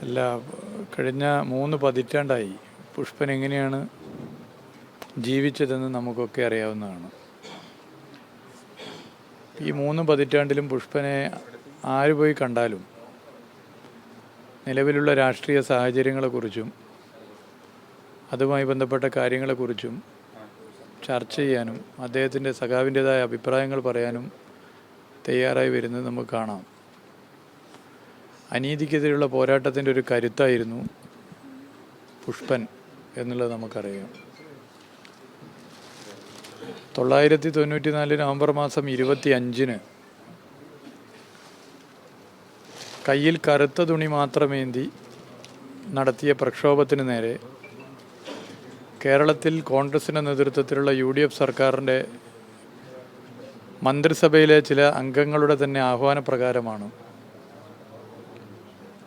അല്ല, കഴിഞ്ഞ 3 പതിറ്റാണ്ടായി പുഷ്പൻ എങ്ങനെയാണ് ജീവിച്ചതെന്ന് നമുക്കൊക്കെ അറിയാവുന്നതാണ്. ഈ 3 പതിറ്റാണ്ടിലും പുഷ്പനെ ആര് പോയി കണ്ടാലും നിലവിലുള്ള രാഷ്ട്രീയ സാഹചര്യങ്ങളെക്കുറിച്ചും അതുമായി ബന്ധപ്പെട്ട കാര്യങ്ങളെക്കുറിച്ചും ചർച്ച ചെയ്യാനും അദ്ദേഹത്തിൻ്റെ സഖാവിൻ്റേതായ അഭിപ്രായങ്ങൾ പറയാനും തയ്യാറായി വരുന്നത് നമുക്ക് കാണാം. അനീതിക്കെതിരെയുള്ള പോരാട്ടത്തിൻ്റെ ഒരു കരുത്തായിരുന്നു പുഷ്പൻ എന്നുള്ളത് നമുക്കറിയാം. 1994 നവംബർ മാസം 25-ന് കയ്യിൽ കറുത്ത തുണി മാത്രമേന്തി നടത്തിയ പ്രക്ഷോഭത്തിന് നേരെ കേരളത്തിൽ കോൺഗ്രസിൻ്റെ നേതൃത്വത്തിലുള്ള UDF സർക്കാരിൻ്റെ മന്ത്രിസഭയിലെ ചില അംഗങ്ങളുടെ തന്നെ ആഹ്വാനപ്രകാരമാണ്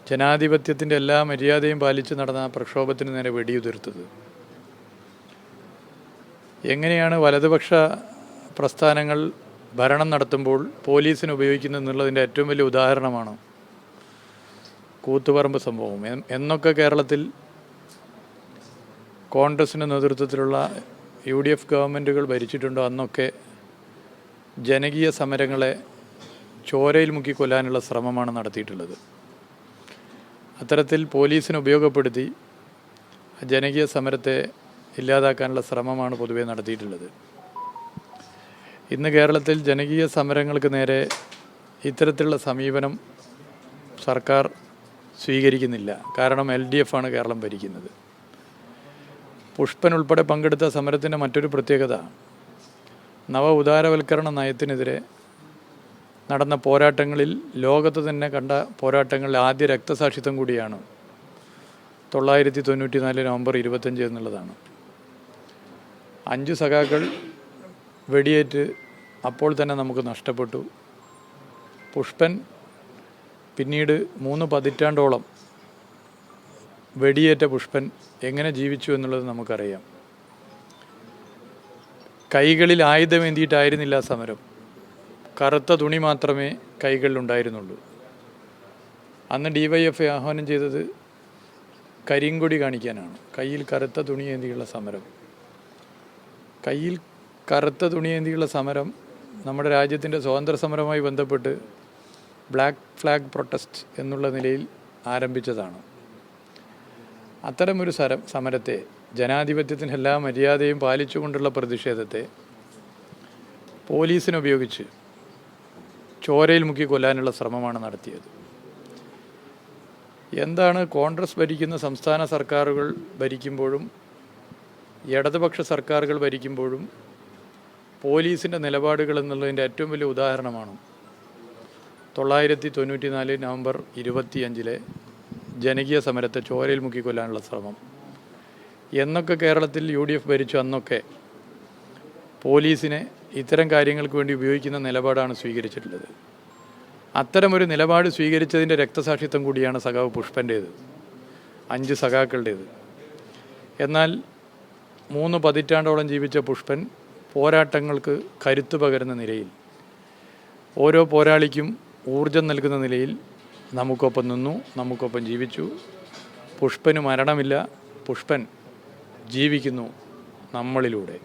ജനാധിപത്യത്തിൻ്റെ എല്ലാ മര്യാദയും പാലിച്ച് നടന്ന പ്രക്ഷോഭത്തിന് നേരെ വെടിയുതിർത്തത്. എങ്ങനെയാണ് വലതുപക്ഷ പ്രസ്ഥാനങ്ങൾ ഭരണം നടത്തുമ്പോൾ പോലീസിനെ ഉപയോഗിക്കുന്നതെന്നുള്ളതിൻ്റെ ഏറ്റവും വലിയ ഉദാഹരണമാണ് കൂത്തുപറമ്പ് സംഭവം. എന്നൊക്കെ കേരളത്തിൽ കോൺഗ്രസിൻ്റെ നേതൃത്വത്തിലുള്ള UDF ഗവൺമെൻറ്റുകൾ ഭരിച്ചിട്ടുണ്ടോ അന്നൊക്കെ ജനകീയ സമരങ്ങളെ ചോരയിൽ മുക്കി കൊല്ലാനുള്ള ശ്രമമാണ് നടത്തിയിട്ടുള്ളത്. അത്തരത്തിൽ പോലീസിനെ ഉപയോഗപ്പെടുത്തി ജനകീയ സമരത്തെ ഇല്ലാതാക്കാനുള്ള ശ്രമമാണ് പൊതുവെ നടത്തിയിട്ടുള്ളത്. ഇന്ന് കേരളത്തിൽ ജനകീയ സമരങ്ങൾക്ക് നേരെ ഇത്തരത്തിലുള്ള സമീപനം സർക്കാർ സ്വീകരിക്കുന്നില്ല. കാരണം LDF ആണ് കേരളം ഭരിക്കുന്നത്. പുഷ്പൻ ഉൾപ്പെടെ പങ്കെടുത്ത സമരത്തിൻ്റെ മറ്റൊരു പ്രത്യേകത നവ ഉദാരവൽക്കരണ നയത്തിനെതിരെ നടന്ന പോരാട്ടങ്ങളിൽ ലോകത്ത് തന്നെ കണ്ട പോരാട്ടങ്ങളിൽ ആദ്യ രക്തസാക്ഷിത്വം കൂടിയാണ് 1994 നവംബർ 25 എന്നുള്ളതാണ്. 5 സഖാക്കൾ വെടിയേറ്റ് അപ്പോൾ തന്നെ നമുക്ക് നഷ്ടപ്പെട്ടു. പുഷ്പൻ പിന്നീട് 3 പതിറ്റാണ്ടോളം വെടിയേറ്റ പുഷ്പൻ എങ്ങനെ ജീവിച്ചു എന്നുള്ളത് നമുക്കറിയാം. കൈകളിൽ ആയുധമേന്തിയിട്ടായിരുന്നില്ല സമരം. കറുത്ത തുണി മാത്രമേ കൈകളിലുണ്ടായിരുന്നുള്ളൂ. അന്ന് DYFI ആഹ്വാനം ചെയ്തത് കരിങ്കൊടി കാണിക്കാനാണ്. കയ്യിൽ കറുത്ത തുണിയേന്തിയുള്ള സമരം. കയ്യിൽ കറുത്ത തുണിയേന്തിയുള്ള സമരം നമ്മുടെ രാജ്യത്തിൻ്റെ സ്വാതന്ത്ര്യ സമരവുമായി ബന്ധപ്പെട്ട് ബ്ലാക്ക് ഫ്ലാഗ് പ്രൊട്ടസ്റ്റ് എന്നുള്ള നിലയിൽ ആരംഭിച്ചതാണ്. അത്തരമൊരു സമരത്തെ, ജനാധിപത്യത്തിന് എല്ലാ മര്യാദയും പാലിച്ചുകൊണ്ടുള്ള പ്രതിഷേധത്തെ പോലീസിനെ ഉപയോഗിച്ച് ചോരയിൽ മുക്കി കൊല്ലാനുള്ള ശ്രമമാണ് നടത്തിയത്. എന്താണ് കോൺഗ്രസ് ഭരിക്കുന്ന സംസ്ഥാന സർക്കാരുകൾ ഭരിക്കുമ്പോഴും ഇടതുപക്ഷ സർക്കാരുകൾ ഭരിക്കുമ്പോഴും പോലീസിൻ്റെ നിലപാടുകൾ എന്നുള്ളതിൻ്റെ ഏറ്റവും വലിയ ഉദാഹരണമാണ് 1994 നവംബർ 25-ലെ ജനകീയ സമരത്തെ ചോരയിൽ മുക്കി കൊല്ലാനുള്ള ശ്രമം. എന്നൊക്കെ കേരളത്തിൽ UDF ഭരിച്ചു അന്നൊക്കെ പോലീസിനെ ഇത്തരം കാര്യങ്ങൾക്ക് വേണ്ടി ഉപയോഗിക്കുന്ന നിലപാടാണ് സ്വീകരിച്ചിട്ടുള്ളത്. അത്തരമൊരു നിലപാട് സ്വീകരിച്ചതിൻ്റെ രക്തസാക്ഷിത്വം കൂടിയാണ് സഖാവ് പുഷ്പൻ്റേത്, 5 സഖാക്കളുടേത്. എന്നാൽ 3 പതിറ്റാണ്ടോളം ജീവിച്ച പുഷ്പൻ പോരാട്ടങ്ങൾക്ക് കരുത്തു പകരുന്ന നിലയിൽ, ഓരോ പോരാളിക്കും ഊർജം നൽകുന്ന നിലയിൽ നമുക്കൊപ്പം നിന്നു, നമുക്കൊപ്പം ജീവിച്ചു. പുഷ്പന് മരണമില്ല. പുഷ്പൻ ജീവിക്കുന്നു നമ്മളിലൂടെ.